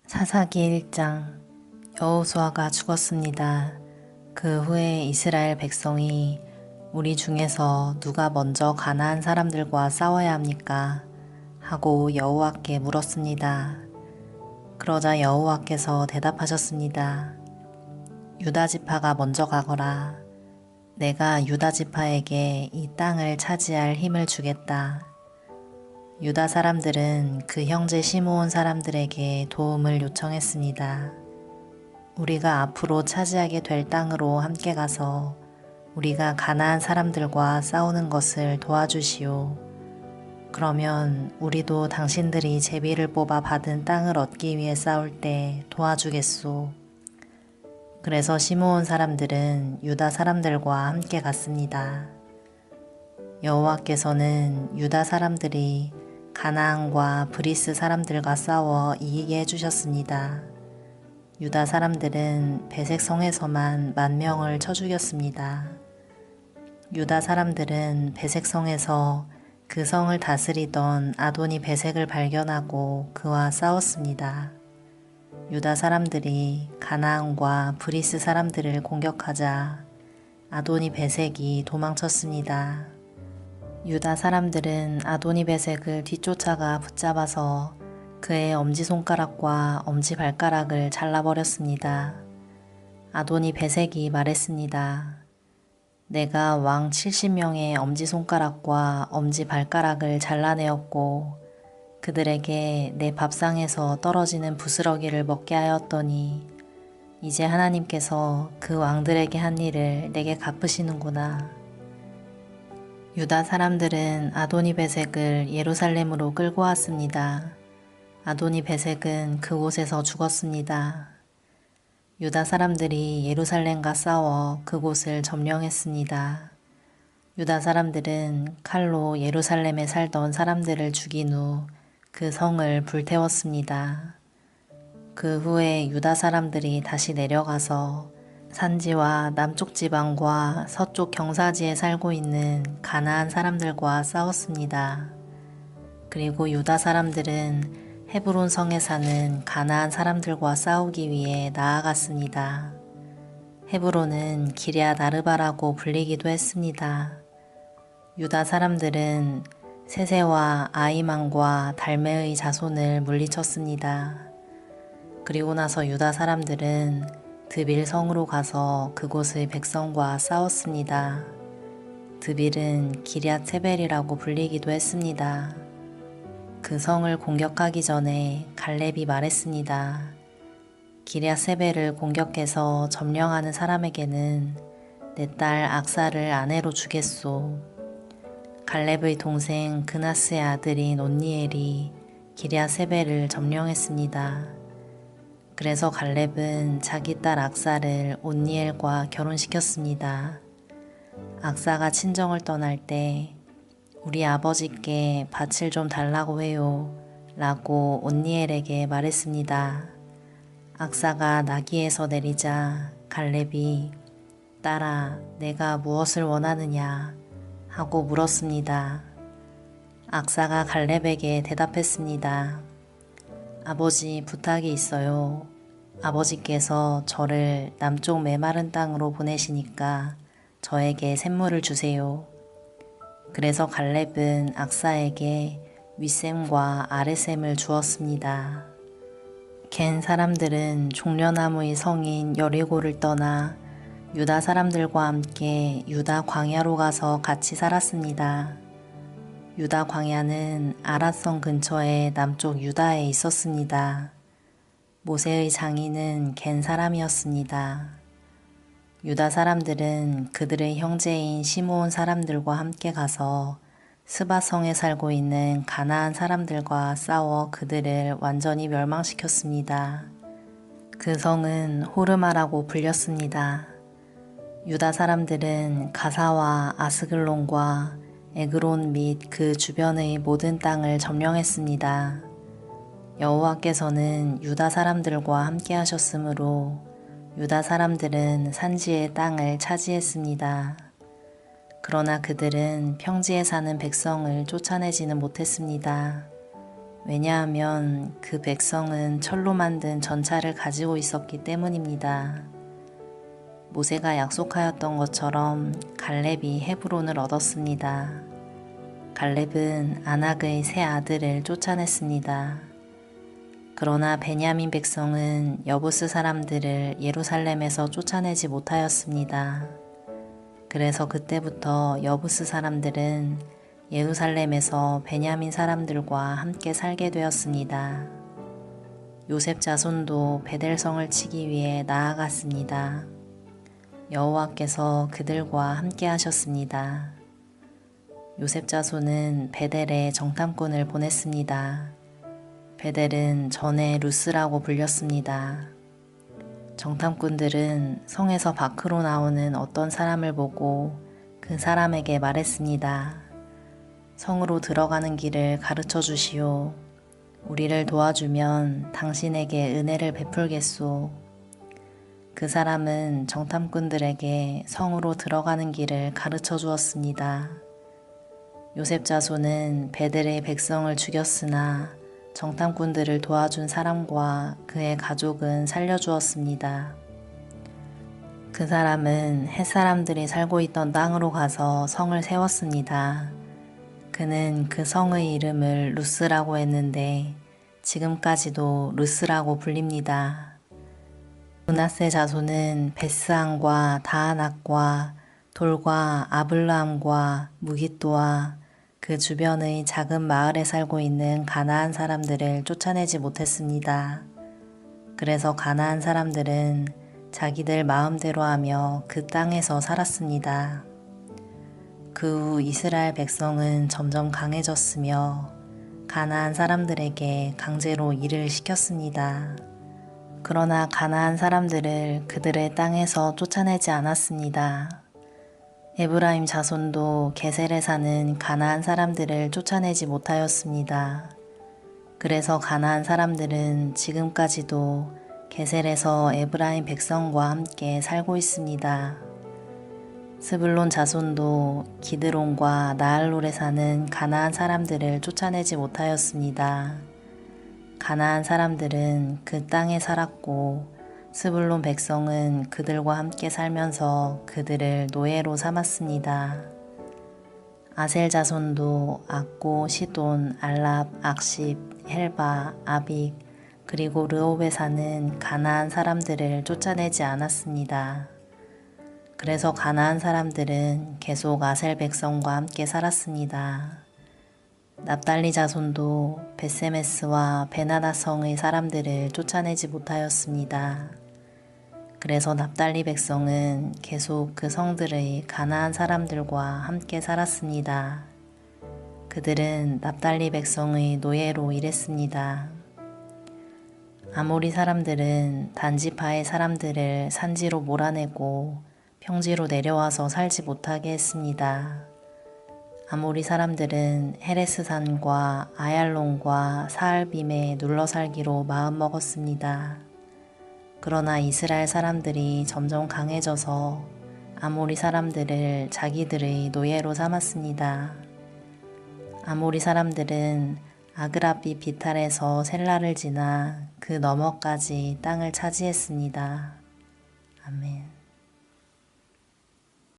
사사기 1장. 여호수아가 죽었습니다. 그 후에 이스라엘 백성이 우리 중에서 누가 먼저 가나안 사람들과 싸워야 합니까? 하고 여호와께 물었습니다. 그러자 여호와께서 대답하셨습니다. 유다 지파가 먼저 가거라. 내가 유다 지파에게 이 땅을 차지할 힘을 주겠다. 유다 사람들은 그 형제 시므온 사람들에게 도움을 요청했습니다. 우리가 앞으로 차지하게 될 땅으로 함께 가서 우리가 가나안 사람들과 싸우는 것을 도와주시오. 그러면 우리도 당신들이 제비를 뽑아 받은 땅을 얻기 위해 싸울 때 도와주겠소. 그래서 시므온 사람들은 유다 사람들과 함께 갔습니다. 여호와께서는 유다 사람들이 가나안과 브리스 사람들과 싸워 이기게 해주셨습니다. 유다 사람들은 베색성에서만 10,000명을 쳐 죽였습니다. 유다 사람들은 베색성에서 그 성을 다스리던 아도니 베색을 발견하고 그와 싸웠습니다. 유다 사람들이 가나안과 브리스 사람들을 공격하자 아도니 베색이 도망쳤습니다. 유다 사람들은 아도니 베색을 뒤쫓아가 붙잡아서 그의 엄지손가락과 엄지발가락을 잘라버렸습니다. 아도니 베색이 말했습니다. 내가 왕 70명의 엄지손가락과 엄지발가락을 잘라내었고 그들에게 내 밥상에서 떨어지는 부스러기를 먹게 하였더니 이제 하나님께서 그 왕들에게 한 일을 내게 갚으시는구나. 유다 사람들은 아도니 베색을 예루살렘으로 끌고 왔습니다. 아도니 베색은 그곳에서 죽었습니다. 유다 사람들이 예루살렘과 싸워 그곳을 점령했습니다. 유다 사람들은 칼로 예루살렘에 살던 사람들을 죽인 후 그 성을 불태웠습니다. 그 후에 유다 사람들이 다시 내려가서 산지와 남쪽 지방과 서쪽 경사지에 살고 있는 가나안 사람들과 싸웠습니다. 그리고 유다 사람들은 헤브론 성에 사는 가나안 사람들과 싸우기 위해 나아갔습니다. 헤브론은 기럇 아르바라고 불리기도 했습니다. 유다 사람들은 세세와 아이만과 달메의 자손을 물리쳤습니다. 그리고 나서 유다 사람들은 드빌 성으로 가서 그곳의 백성과 싸웠습니다. 드빌은 기럇 세벨이라고 불리기도 했습니다. 그 성을 공격하기 전에 갈렙이 말했습니다. 기럇 세벨을 공격해서 점령하는 사람에게는 내 딸 악사를 아내로 주겠소. 갈렙의 동생 그나스의 아들인 온니엘이 기럇 세벨을 점령했습니다. 그래서 갈렙은 자기 딸 악사를 온니엘과 결혼시켰습니다. 악사가 친정을 떠날 때 우리 아버지께 밭을 좀 달라고 해요 라고 온니엘에게 말했습니다. 악사가 나귀에서 내리자 갈렙이 딸아 내가 무엇을 원하느냐 하고 물었습니다. 악사가 갈렙에게 대답했습니다. 아버지 부탁이 있어요. 아버지께서 저를 남쪽 메마른 땅으로 보내시니까 저에게 샘물을 주세요. 그래서 갈렙은 악사에게 윗샘과 아랫샘을 주었습니다. 겐 사람들은 종려나무의 성인 여리고를 떠나 유다 사람들과 함께 유다 광야로 가서 같이 살았습니다. 유다 광야는 아랏성 근처의 남쪽 유다에 있었습니다. 모세의 장인은 겐 사람이었습니다. 유다 사람들은 그들의 형제인 시므온 사람들과 함께 가서 스바성에 살고 있는 가나안 사람들과 싸워 그들을 완전히 멸망시켰습니다. 그 성은 호르마라고 불렸습니다. 유다 사람들은 가사와 아스글론과 에그론 및 그 주변의 모든 땅을 점령했습니다. 여호와께서는 유다 사람들과 함께 하셨으므로 유다 사람들은 산지의 땅을 차지했습니다. 그러나 그들은 평지에 사는 백성을 쫓아내지는 못했습니다. 왜냐하면 그 백성은 철로 만든 전차를 가지고 있었기 때문입니다. 모세가 약속하였던 것처럼 갈렙이 헤브론을 얻었습니다. 갈렙은 아낙의 세 아들을 쫓아냈습니다. 그러나 베냐민 백성은 여부스 사람들을 예루살렘에서 쫓아내지 못하였습니다. 그래서 그때부터 여부스 사람들은 예루살렘에서 베냐민 사람들과 함께 살게 되었습니다. 요셉 자손도 베델성을 치기 위해 나아갔습니다. 여호와께서 그들과 함께 하셨습니다. 요셉 자손은 베델에 정탐꾼을 보냈습니다. 베델은 전에 루스라고 불렸습니다. 정탐꾼들은 성에서 밖으로 나오는 어떤 사람을 보고 그 사람에게 말했습니다. 성으로 들어가는 길을 가르쳐 주시오. 우리를 도와주면 당신에게 은혜를 베풀겠소. 그 사람은 정탐꾼들에게 성으로 들어가는 길을 가르쳐 주었습니다. 요셉 자손은 베델의 백성을 죽였으나 정탐꾼들을 도와준 사람과 그의 가족은 살려주었습니다. 그 사람은 햇사람들이 살고 있던 땅으로 가서 성을 세웠습니다. 그는 그 성의 이름을 루스라고 했는데 지금까지도 루스라고 불립니다. 므낫세 자손은 베스안과 다아낙과 돌과 아블라함과 무깃도와 그 주변의 작은 마을에 살고 있는 가나안 사람들을 쫓아내지 못했습니다. 그래서 가나안 사람들은 자기들 마음대로 하며 그 땅에서 살았습니다. 그 후 이스라엘 백성은 점점 강해졌으며 가나안 사람들에게 강제로 일을 시켰습니다. 그러나 가나안 사람들을 그들의 땅에서 쫓아내지 않았습니다. 에브라임 자손도 게셀에 사는 가나안 사람들을 쫓아내지 못하였습니다. 그래서 가나안 사람들은 지금까지도 게셀에서 에브라임 백성과 함께 살고 있습니다. 스불론 자손도 기드론과 나알롤에 사는 가나안 사람들을 쫓아내지 못하였습니다. 가나안 사람들은 그 땅에 살았고 스불론 백성은 그들과 함께 살면서 그들을 노예로 삼았습니다. 아셀 자손도 악고, 시돈, 알랍, 악십, 헬바, 아빅, 그리고 르홉에 사는 가나안 사람들을 쫓아내지 않았습니다. 그래서 가나안 사람들은 계속 아셀 백성과 함께 살았습니다. 납달리 자손도 벳세메스와 베나다 성의 사람들을 쫓아내지 못하였습니다. 그래서 납달리 백성은 계속 그 성들의 가나안 사람들과 함께 살았습니다. 그들은 납달리 백성의 노예로 일했습니다. 아모리 사람들은 단지파의 사람들을 산지로 몰아내고 평지로 내려와서 살지 못하게 했습니다. 아모리 사람들은 헤레스산과 아얄론과 사알빔에 눌러 살기로 마음먹었습니다. 그러나 이스라엘 사람들이 점점 강해져서 아모리 사람들을 자기들의 노예로 삼았습니다. 아모리 사람들은 아그라비 비탈에서 셀라를 지나 그 너머까지 땅을 차지했습니다. 아멘.